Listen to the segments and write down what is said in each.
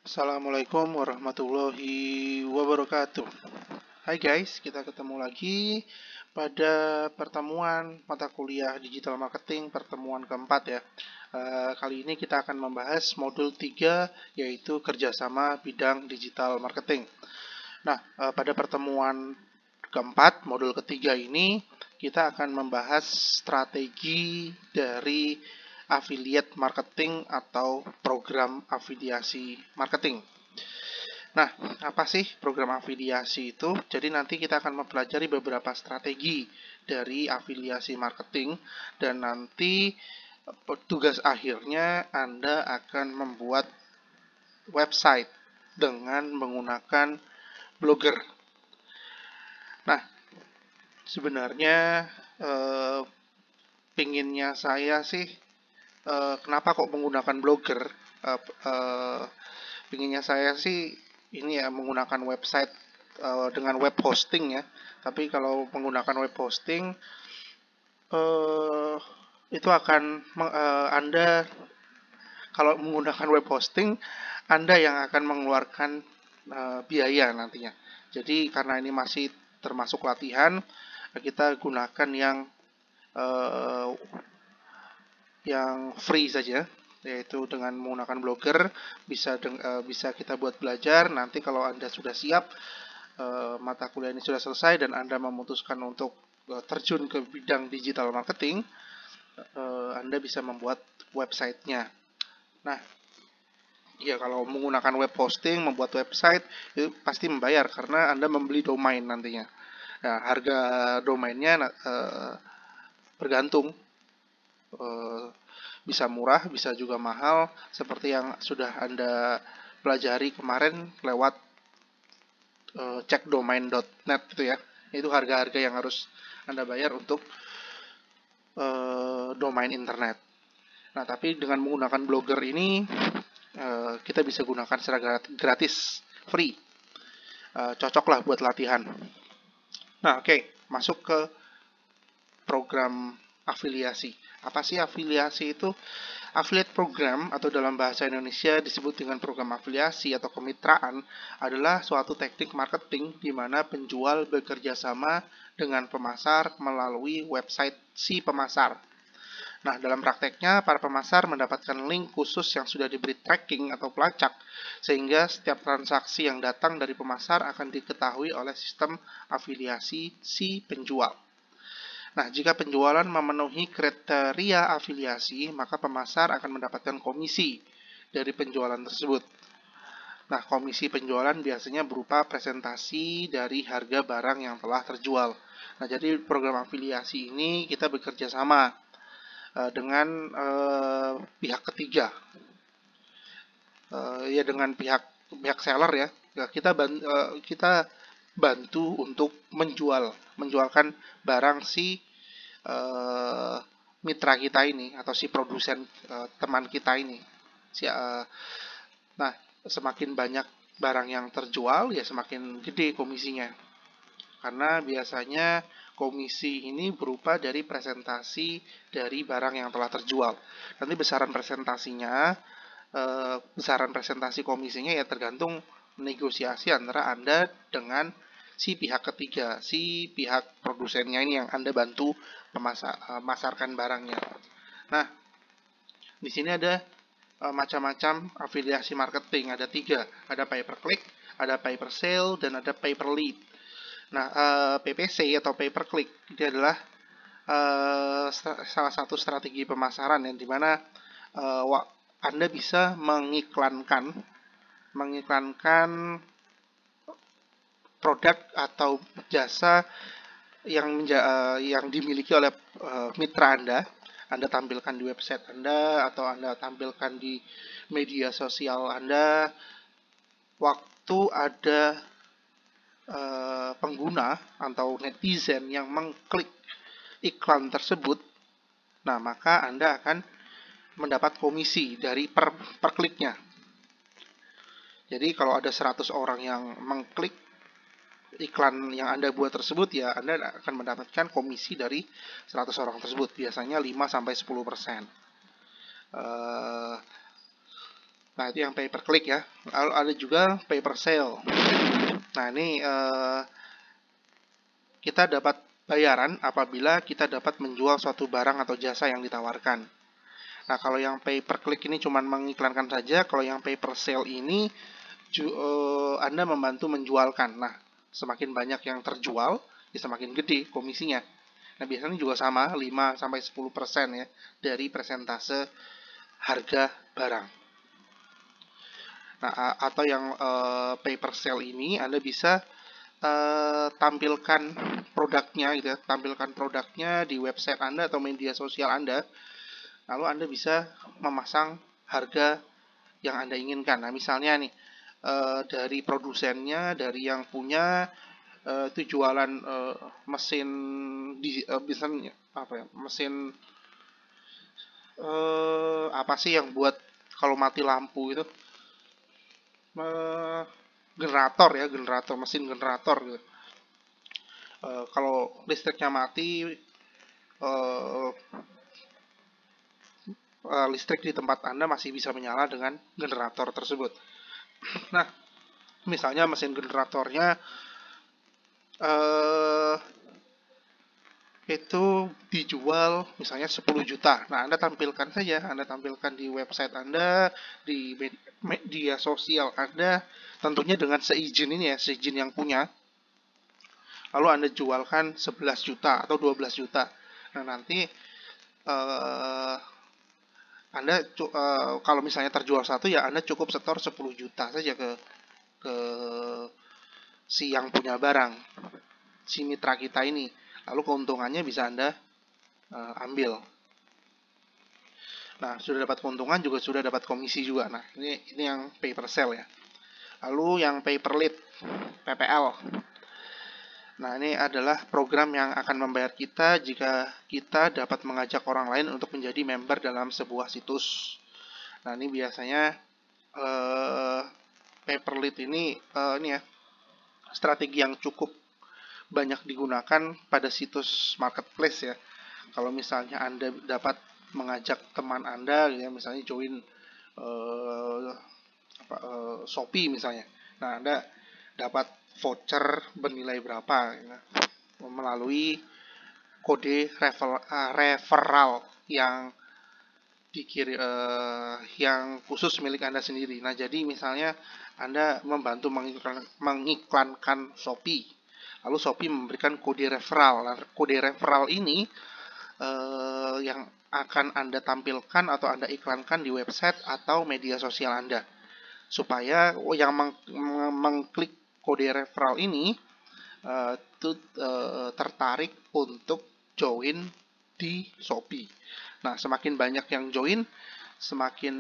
Assalamualaikum warahmatullahi wabarakatuh. Hai guys, kita ketemu lagi pada pertemuan mata kuliah digital marketing pertemuan keempat ya. Kali ini kita akan membahas modul 3 yaitu kerjasama bidang digital marketing. Nah, pada pertemuan keempat, modul ketiga ini kita akan membahas strategi dari affiliate marketing atau program afiliasi marketing. Nah, apa sih program afiliasi itu? Jadi nanti kita akan mempelajari beberapa strategi dari afiliasi marketing dan nanti tugas akhirnya Anda akan membuat website dengan menggunakan Blogger. Nah, sebenarnya pinginnya saya sih kenapa kok menggunakan Blogger? Pinginnya saya sih ini ya menggunakan website dengan web hosting ya. Tapi kalau menggunakan web hosting itu akan Anda kalau menggunakan web hosting Anda yang akan mengeluarkan biaya nantinya. Jadi karena ini masih termasuk latihan, kita gunakan yang free saja, yaitu dengan menggunakan Blogger bisa kita buat belajar. Nanti kalau Anda sudah siap, mata kuliah ini sudah selesai dan Anda memutuskan untuk terjun ke bidang digital marketing, Anda bisa membuat websitenya. Nah, ya kalau menggunakan web hosting, membuat website itu pasti membayar karena Anda membeli domain nantinya. Nah, harga domainnya bergantung, bisa murah, bisa juga mahal, seperti yang sudah Anda pelajari kemarin lewat cekdomain.net itu ya. Itu harga-harga yang harus Anda bayar untuk domain internet. Nah, tapi dengan menggunakan Blogger ini kita bisa gunakan secara gratis, free. Cocoklah buat latihan. Nah, oke, masuk ke program afiliasi. Apa sih afiliasi itu? Affiliate program atau dalam bahasa Indonesia disebut dengan program afiliasi atau kemitraan adalah suatu teknik marketing di mana penjual bekerja sama dengan pemasar melalui website si pemasar. Nah, dalam prakteknya, para pemasar mendapatkan link khusus yang sudah diberi tracking atau pelacak, sehingga setiap transaksi yang datang dari pemasar akan diketahui oleh sistem afiliasi si penjual. Nah, jika penjualan memenuhi kriteria afiliasi, maka pemasar akan mendapatkan komisi dari penjualan tersebut. Nah, komisi penjualan biasanya berupa presentasi dari harga barang yang telah terjual. Nah, jadi program afiliasi ini kita bekerja sama dengan pihak ketiga, ya dengan pihak seller ya. Kita bantu untuk menjualkan barang si mitra kita ini atau si produsen teman kita ini. Nah, semakin banyak barang yang terjual ya semakin gede komisinya. Karena biasanya komisi ini berupa dari presentasi dari barang yang telah terjual. Nanti besaran presentasi komisinya ya tergantung negosiasi antara Anda dengan si pihak ketiga, si pihak produsennya ini yang Anda bantu memasarkan barangnya. Nah, di sini ada macam-macam afiliasi marketing, ada 3, ada pay per click, ada pay per sale, dan ada pay per lead. Nah, PPC atau pay per click ini adalah salah satu strategi pemasaran yang dimana Anda bisa mengiklankan produk atau jasa yang dimiliki oleh mitra Anda. Anda tampilkan di website Anda atau Anda tampilkan di media sosial Anda. Waktu ada pengguna atau netizen yang mengklik iklan tersebut, nah maka Anda akan mendapat komisi dari per kliknya. Jadi kalau ada 100 orang yang mengklik iklan yang Anda buat tersebut, ya Anda akan mendapatkan komisi dari 100 orang tersebut, biasanya 5-10%. Nah, itu yang pay per click ya. Lalu ada juga pay per sale. Nah, ini kita dapat bayaran apabila kita dapat menjual suatu barang atau jasa yang ditawarkan. Nah, kalau yang pay per click ini cuma mengiklankan saja. Kalau yang pay per sale ini Anda membantu menjualkan. Nah, semakin banyak yang terjual, ya semakin gede komisinya. Nah, biasanya juga sama 5-10% ya dari persentase harga barang. Nah, atau yang pay per sale ini Anda bisa tampilkan produknya gitu ya, tampilkan produknya di website Anda atau media sosial Anda. Lalu Anda bisa memasang harga yang Anda inginkan. Nah, misalnya nih dari produsennya, dari yang punya itu jualan mesin misalnya apa ya, mesin apa sih yang buat kalau mati lampu itu, generator ya, mesin generator gitu. Kalau listriknya mati, listrik di tempat Anda masih bisa menyala dengan generator tersebut. Nah, misalnya mesin generatornya itu dijual misalnya 10 juta. Nah, Anda tampilkan saja, Anda tampilkan di website Anda, di media sosial Anda, tentunya dengan seizin ini ya, seizin yang punya. Lalu Anda jualkan 11 juta atau 12 juta. Nah, nanti Anda kalau misalnya terjual satu ya Anda cukup setor 10 juta saja ke si yang punya barang, si mitra kita ini. Lalu keuntungannya bisa Anda ambil. Nah, sudah dapat keuntungan juga sudah dapat komisi juga. Nah, ini yang pay per sale ya. Lalu yang pay per lead, PPL. Nah, ini adalah program yang akan membayar kita jika kita dapat mengajak orang lain untuk menjadi member dalam sebuah situs. Nah, ini biasanya pay per lead ini ya strategi yang cukup banyak digunakan pada situs marketplace ya. Kalau misalnya Anda dapat mengajak teman Anda, ya, misalnya join Shopee misalnya. Nah, Anda dapat voucher bernilai berapa ya, melalui kode referral yang yang khusus milik Anda sendiri. Nah, jadi misalnya Anda membantu mengiklankan Shopee, lalu Shopee memberikan kode referral. Nah, kode referral ini yang akan Anda tampilkan atau Anda iklankan di website atau media sosial Anda, supaya yang mengklik kode referral ini tertarik untuk join di Shopee. Nah, semakin banyak yang join, semakin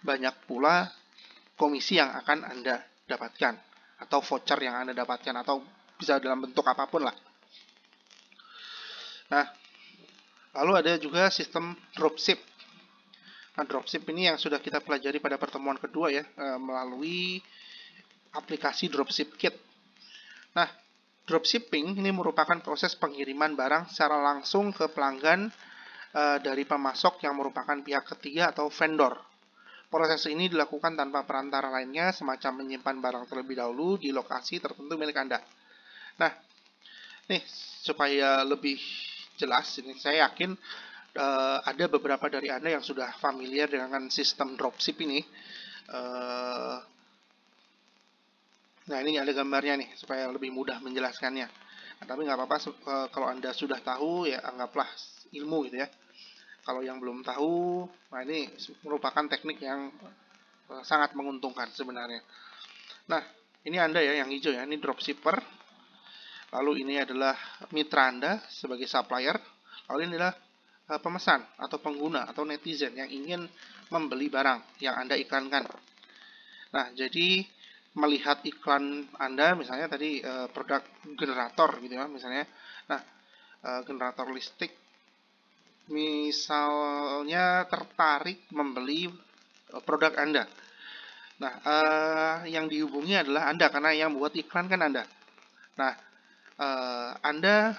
banyak pula komisi yang akan Anda dapatkan, atau voucher yang Anda dapatkan, atau bisa dalam bentuk apapun lah. Nah, lalu ada juga sistem dropship. Nah, dropship ini yang sudah kita pelajari pada pertemuan kedua ya, melalui aplikasi Dropship Kit. Nah, dropshipping ini merupakan proses pengiriman barang secara langsung ke pelanggan dari pemasok yang merupakan pihak ketiga atau vendor. Proses ini dilakukan tanpa perantara lainnya, semacam menyimpan barang terlebih dahulu di lokasi tertentu milik Anda. Nah, nih supaya lebih jelas, ini saya yakin ada beberapa dari Anda yang sudah familiar dengan sistem dropship ini. Nah, ini ada gambarnya nih, supaya lebih mudah menjelaskannya. Nah, tapi nggak apa-apa kalau Anda sudah tahu, ya anggaplah ilmu gitu ya. Kalau yang belum tahu, nah ini merupakan teknik yang sangat menguntungkan sebenarnya. Nah, ini Anda ya, yang hijau ya, ini dropshipper. Lalu ini adalah mitra Anda sebagai supplier. Lalu ini adalah pemesan atau pengguna atau netizen yang ingin membeli barang yang Anda iklankan. Nah, jadi melihat iklan Anda, misalnya tadi produk generator gitu ya, misalnya. Nah, generator listrik misalnya tertarik membeli produk Anda. Nah, yang dihubungi adalah Anda karena yang buat iklan kan Anda. Nah, Anda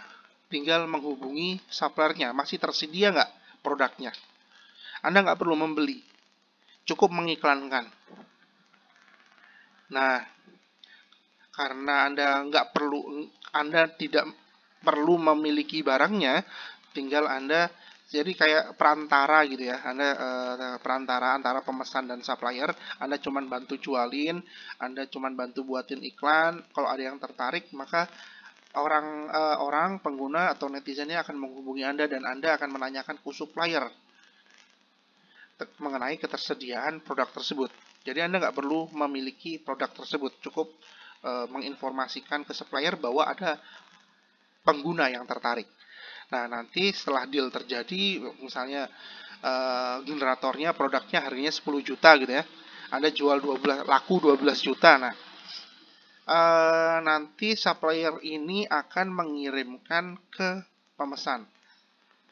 tinggal menghubungi suppliernya, masih tersedia nggak produknya. Anda nggak perlu membeli, cukup mengiklankan. Nah, karena Anda tidak perlu memiliki barangnya, tinggal Anda jadi kayak perantara gitu ya. Anda perantara antara pemesan dan supplier. Anda cuman bantu jualin, Anda cuman bantu buatin iklan. Kalau ada yang tertarik, maka orang pengguna atau netizennya akan menghubungi Anda dan Anda akan menanyakan ke supplier mengenai ketersediaan produk tersebut. Jadi Anda nggak perlu memiliki produk tersebut, cukup menginformasikan ke supplier bahwa ada pengguna yang tertarik. Nah, nanti setelah deal terjadi, misalnya generatornya produknya harganya 10 juta gitu ya. Anda jual 12 juta. Nah, nanti supplier ini akan mengirimkan ke pemesan.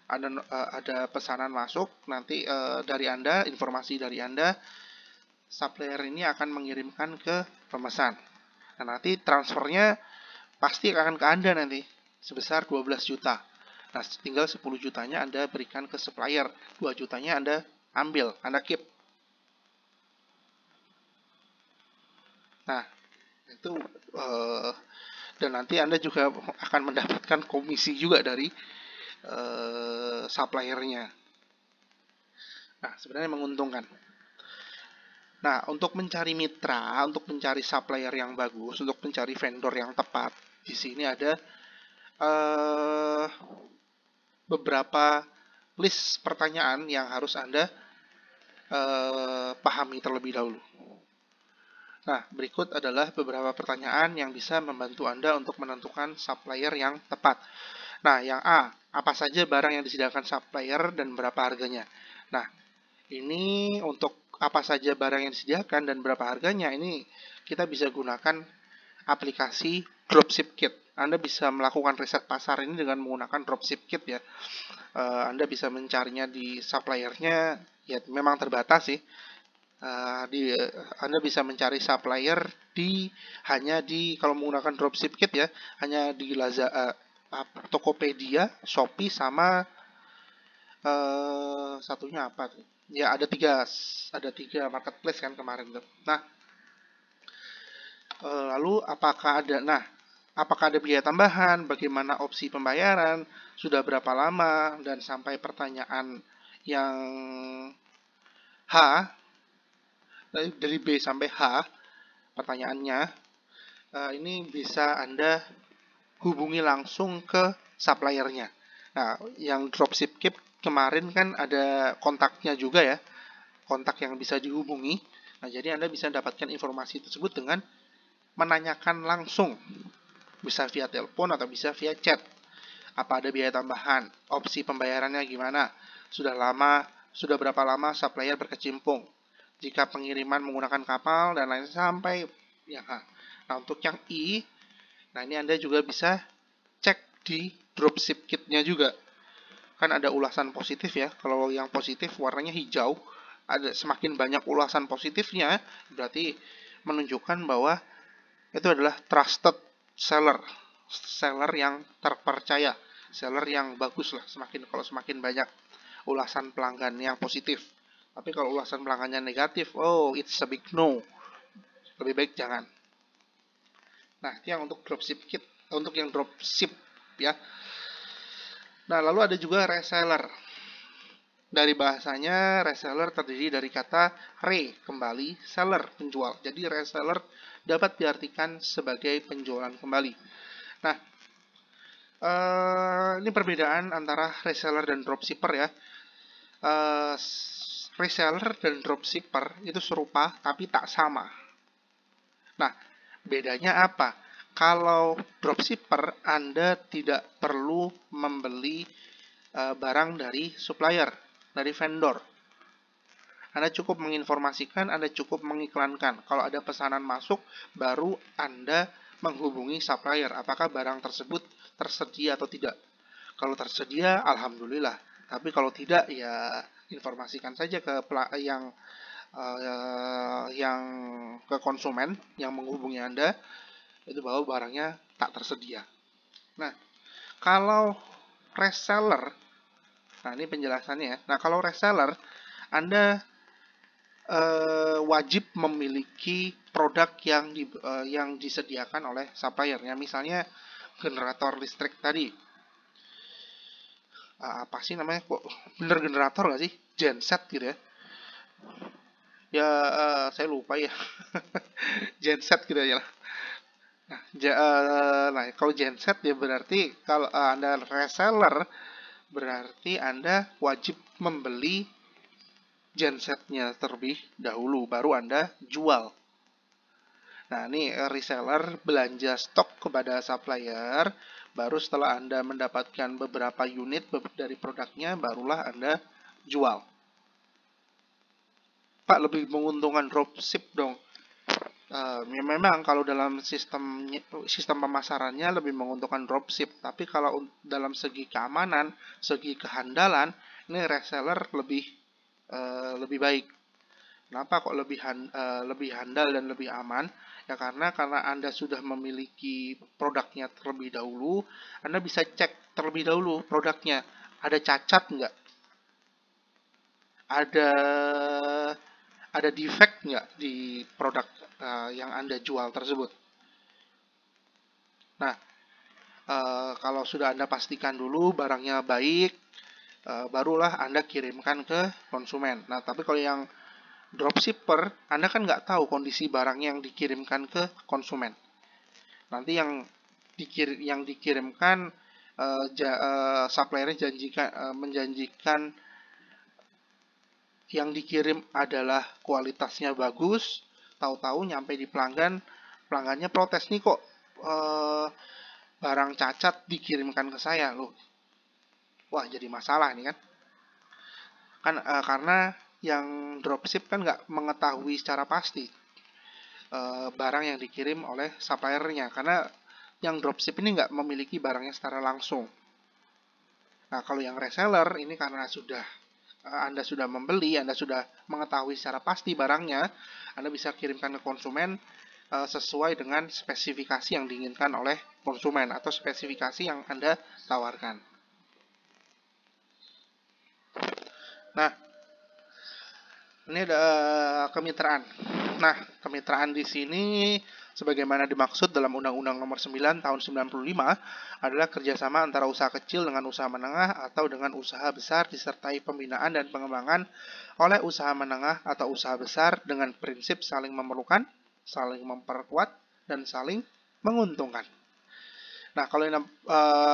Ada pesanan masuk, nanti dari Anda, informasi dari Anda, supplier ini akan mengirimkan ke pemesan. Nah, nanti transfernya pasti akan ke Anda nanti, sebesar 12 juta. Nah, tinggal 10 jutanya Anda berikan ke supplier, 2 jutanya Anda ambil, Anda keep. Nah, itu dan nanti Anda juga akan mendapatkan komisi juga dari suppliernya. Nah, sebenarnya menguntungkan. Nah, untuk mencari mitra, untuk mencari supplier yang bagus, untuk mencari vendor yang tepat, di sini ada beberapa list pertanyaan yang harus Anda pahami terlebih dahulu. Nah, berikut adalah beberapa pertanyaan yang bisa membantu Anda untuk menentukan supplier yang tepat. Nah, yang A, apa saja barang yang disediakan supplier dan berapa harganya? Nah, ini untuk apa saja barang yang disediakan dan berapa harganya, ini kita bisa gunakan aplikasi Dropship Kit. Anda bisa melakukan riset pasar ini dengan menggunakan Dropship Kit ya. Anda bisa mencarinya di suppliernya, ya memang terbatas sih. Anda bisa mencari supplier hanya di kalau menggunakan Dropship Kit ya, hanya di Lazada, Tokopedia, Shopee sama satunya apa tuh? Ya ada tiga marketplace kan kemarin tuh. Nah, lalu apakah ada biaya tambahan? Bagaimana opsi pembayaran? Sudah berapa lama? Dan sampai pertanyaan yang H, dari B sampai H, pertanyaannya, ini bisa Anda hubungi langsung ke suppliernya. Nah, yang Dropship Kit kemarin kan ada kontaknya juga ya, kontak yang bisa dihubungi. Nah, jadi Anda bisa dapatkan informasi tersebut dengan menanyakan langsung, bisa via telepon atau bisa via chat. Apa ada biaya tambahan? Opsi pembayarannya gimana? Sudah berapa lama supplier berkecimpung? Jika pengiriman menggunakan kapal dan lain sampai yang H. Nah, untuk yang I, nah ini Anda juga bisa cek di Dropship Kit-nya juga. Kan ada ulasan positif ya. Kalau yang positif warnanya hijau, ada semakin banyak ulasan positifnya, berarti menunjukkan bahwa itu adalah trusted seller. Seller yang terpercaya, seller yang bagus lah. Kalau semakin banyak ulasan pelanggan yang positif. Tapi kalau ulasan pelanggannya negatif, oh it's a big no. Lebih baik jangan. Nah, itu yang untuk Dropship Kit, untuk yang dropship ya. Nah, lalu ada juga reseller. Dari bahasanya, reseller terdiri dari kata re, kembali, seller, penjual. Jadi reseller dapat diartikan sebagai penjualan kembali. Nah, ini perbedaan antara reseller dan dropshipper ya. Reseller dan dropshipper itu serupa tapi tak sama. Nah, bedanya apa? Kalau dropshipper, Anda tidak perlu membeli barang dari supplier, dari vendor. Anda cukup menginformasikan, Anda cukup mengiklankan. Kalau ada pesanan masuk, baru Anda menghubungi supplier. Apakah barang tersebut tersedia atau tidak? Kalau tersedia, alhamdulillah. Tapi kalau tidak, ya informasikan saja ke yang ke konsumen yang menghubungi Anda itu bahwa barangnya tak tersedia. Nah, kalau reseller, nah ini penjelasannya ya. Nah, kalau reseller, Anda wajib memiliki produk yang disediakan oleh suppliernya. Misalnya generator listrik tadi. Apa sih namanya? Kok bener generator nggak sih? Genset gitu ya. Ya, saya lupa ya. Genset gitu ya. Nah, kalau genset ya berarti kalau Anda reseller, berarti Anda wajib membeli gensetnya terlebih dahulu, baru Anda jual. Nah, ini reseller belanja stok kepada supplier, baru setelah Anda mendapatkan beberapa unit dari produknya, barulah Anda jual. Pak, lebih menguntungkan dropship dong. Ya memang kalau dalam sistem pemasarannya lebih menguntungkan dropship, tapi kalau dalam segi keamanan, segi kehandalan, ini reseller lebih baik. Kenapa kok lebih handal dan lebih aman? Ya karena Anda sudah memiliki produknya terlebih dahulu, Anda bisa cek terlebih dahulu produknya. Ada cacat nggak? Ada ada defect nggak di produk yang Anda jual tersebut? Nah, kalau sudah Anda pastikan dulu barangnya baik, barulah Anda kirimkan ke konsumen. Nah, tapi kalau yang dropshipper, Anda kan nggak tahu kondisi barang yang dikirimkan ke konsumen. Nanti yang dikirimkan suppliernya menjanjikan yang dikirim adalah kualitasnya bagus, tahu-tahu nyampe di pelanggannya protes nih kok barang cacat dikirimkan ke saya loh. Wah, jadi masalah nih kan karena yang dropship kan nggak mengetahui secara pasti barang yang dikirim oleh suppliernya, karena yang dropship ini nggak memiliki barangnya secara langsung. Nah, kalau yang reseller ini karena Anda sudah membeli, Anda sudah mengetahui secara pasti barangnya, Anda bisa kirimkan ke konsumen sesuai dengan spesifikasi yang diinginkan oleh konsumen atau spesifikasi yang Anda tawarkan. Nah, ini ada kemitraan. Nah, kemitraan di sini sebagaimana dimaksud dalam Undang-Undang Nomor 9 Tahun 95 adalah kerjasama antara usaha kecil dengan usaha menengah atau dengan usaha besar disertai pembinaan dan pengembangan oleh usaha menengah atau usaha besar dengan prinsip saling memerlukan, saling memperkuat, dan saling menguntungkan. Nah, kalau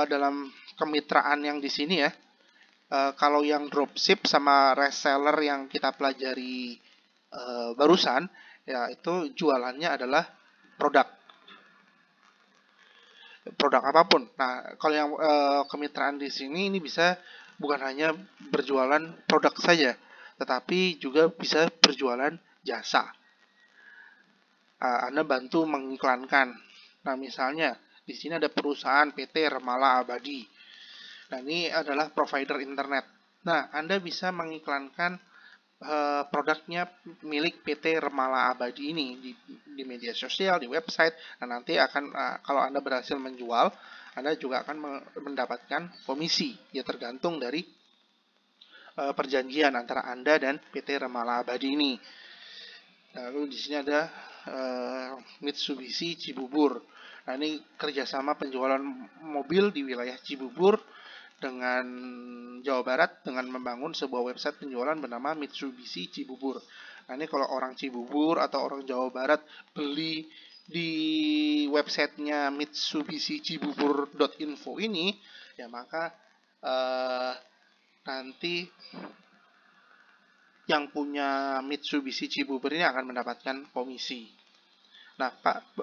dalam kemitraan yang di sini ya, kalau yang dropship sama reseller yang kita pelajari barusan, ya itu jualannya adalah produk apapun. Nah, kalau yang kemitraan di sini ini bisa bukan hanya berjualan produk saja, tetapi juga bisa berjualan jasa. Anda bantu mengiklankan. Nah, misalnya di sini ada perusahaan PT Remala Abadi. Nah, ini adalah provider internet. Nah, Anda bisa mengiklankan produknya milik PT Remala Abadi ini di media sosial, di website. Nah, nanti kalau Anda berhasil menjual, Anda juga akan mendapatkan komisi. Ya, tergantung dari perjanjian antara Anda dan PT Remala Abadi ini. Lalu di sini ada Mitsubishi Cibubur. Nah, ini kerjasama penjualan mobil di wilayah Cibubur dengan Jawa Barat dengan membangun sebuah website penjualan bernama Mitsubishi Cibubur. Nah, ini kalau orang Cibubur atau orang Jawa Barat beli di websitenya Mitsubishi Cibubur.info ini, ya maka nanti yang punya Mitsubishi Cibubur ini akan mendapatkan komisi. Nah, Pak,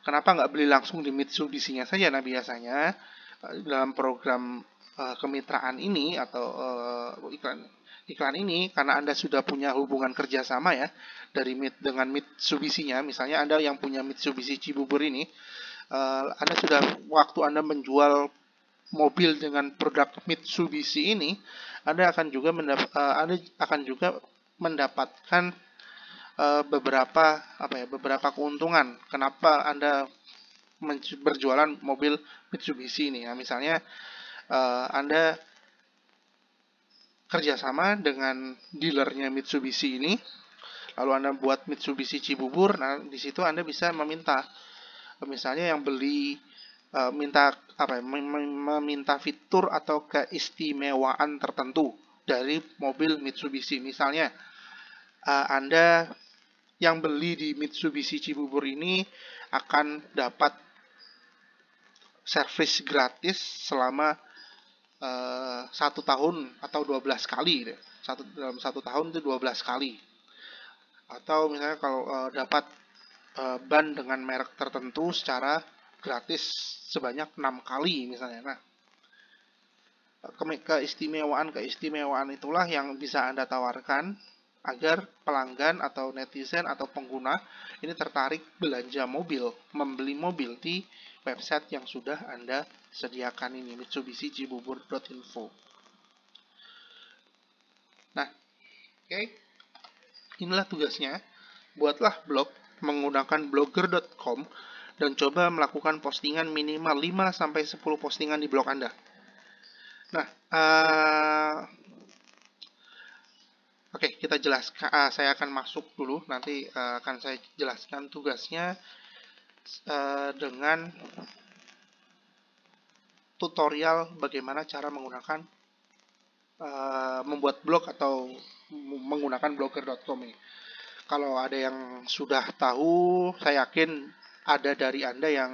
kenapa nggak beli langsung di Mitsubishi-nya saja? Nah, biasanya dalam program kemitraan ini atau iklan ini, karena Anda sudah punya hubungan kerjasama ya dengan Mitsubishi-nya, misalnya Anda yang punya Mitsubishi Cibubur ini, waktu Anda menjual mobil dengan produk Mitsubishi ini, Anda akan juga mendapatkan beberapa keuntungan. Kenapa Anda berjualan mobil Mitsubishi ini? Nah, misalnya Anda kerjasama dengan dealernya Mitsubishi ini, Lalu Anda buat Mitsubishi Cibubur, nah di situ Anda bisa meminta, misalnya yang beli minta apa ya, meminta fitur atau keistimewaan tertentu dari mobil Mitsubishi. Misalnya Anda yang beli di Mitsubishi Cibubur ini akan dapat servis gratis selama 1 tahun atau 12 kali deh. Dalam 1 tahun itu 12 kali. Atau misalnya kalau dapat ban dengan merek tertentu secara gratis sebanyak 6 kali misalnya. Nah, keistimewaan itulah yang bisa Anda tawarkan agar pelanggan atau netizen atau pengguna ini tertarik belanja mobil, membeli mobil di website yang sudah Anda sediakan ini, mitsubishicibubur.info. Nah, oke. Inilah tugasnya. Buatlah blog menggunakan blogger.com dan coba melakukan postingan minimal 5-10 postingan di blog Anda. Nah, oke, kita jelaskan. Saya akan masuk dulu. Nanti akan saya jelaskan tugasnya dengan tutorial bagaimana cara menggunakan membuat blog atau menggunakan blogger.com ini. Kalau ada yang sudah tahu, saya yakin ada dari Anda yang